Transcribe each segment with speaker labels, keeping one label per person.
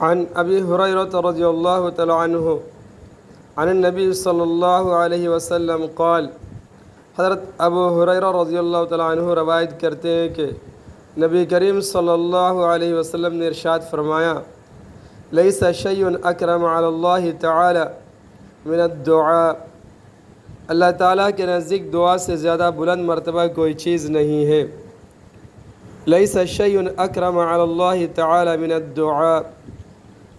Speaker 1: عن ابی ہریرہ رضی اللہ تعالی عنہ عن النبی صلی اللہ علیہ وسلم قال، حضرت ابو ہریرہ رضی اللہ تعالی عنہ روایت کرتے ہیں کہ نبی کریم صلی اللہ علیہ وسلم نے ارشاد فرمایا، لیس شیء اکرم علی اللہ تعالی من الدعاء، اللہ تعالیٰ کے نزدیک دعا سے زیادہ بلند مرتبہ کوئی چیز نہیں ہے۔ لیس شیء اکرم علی اللہ تعالی من الدعاء،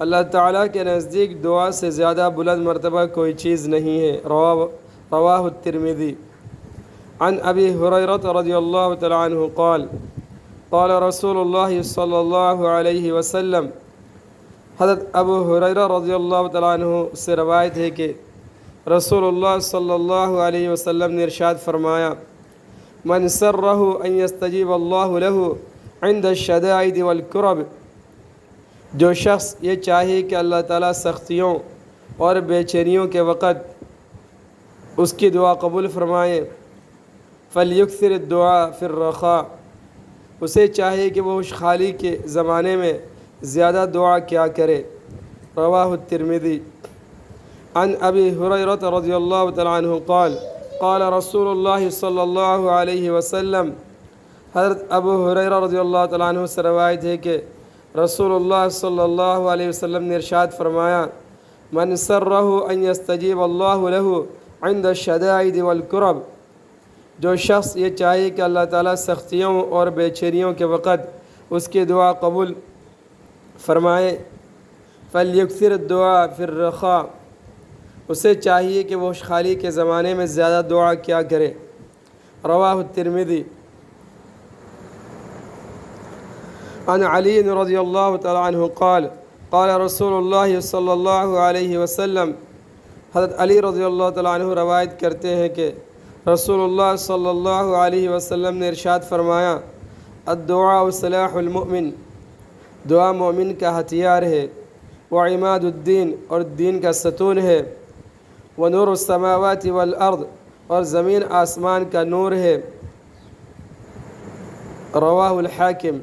Speaker 1: اللہ تعالیٰ کے نزدیک دعا سے زیادہ بلند مرتبہ کوئی چیز نہیں ہے۔ رواہ الترمذی۔ عن ابی ہریرہ رضی اللہ تعالی عنہ قال، قال رسول اللہ صلی اللہ علیہ وسلم، حضرت ابو ہریرہ رضی اللہ تعالی عنہ سے روایت ہے کہ رسول اللہ صلی اللہ علیہ وسلم نے ارشاد فرمایا، من سرہ ان یستجیب اللہ لہ عند الشدائد والکرب، جو شخص یہ چاہے کہ اللہ تعالیٰ سختیوں اور بے چینیوں کے وقت اس کی دعا قبول فرمائے، فلیکثر الدعاء فی الرخاء، اسے چاہے کہ وہ خوشحالی کے زمانے میں زیادہ دعا کیا کرے۔ رواہ الترمذی۔ عن ابی ہریرہ رضی اللہ تعالی عنہ قال، قال رسول اللہ صلی اللہ علیہ وسلم، حضرت ابو ہریرہ رضی اللہ تعالی عنہ سے روایت ہے کہ رسول اللہ صلی اللہ علیہ وسلم نے ارشاد فرمایا، من سرہ ان یستجیب اللہ لہ عند الشدائد والکرب، جو شخص یہ چاہے کہ اللہ تعالیٰ سختیوں اور بے چینیوں کے وقت اس کی دعا قبول فرمائے، فلیکثر الدعاء فی الرخاء، اسے چاہیے کہ وہ خوشحالی کے زمانے میں زیادہ دعا کیا کرے۔ رواہ الترمذی۔ عن علی رضی اللہ تعالی عنہ قال، قال رسول اللہ صلی اللہ علیہ وسلم، حضرت علی رضی اللہ تعالی عنہ روایت کرتے ہیں کہ رسول اللہ صلی اللہ علیہ وسلم نے ارشاد فرمایا، الدعاء سلاح المؤمن، دعا مومن کا ہتھیار ہے، وعماد الدین، اور دین کا ستون ہے، ونور السماوات والارض، اور زمین آسمان کا نور ہے۔ رواہ الحاکم۔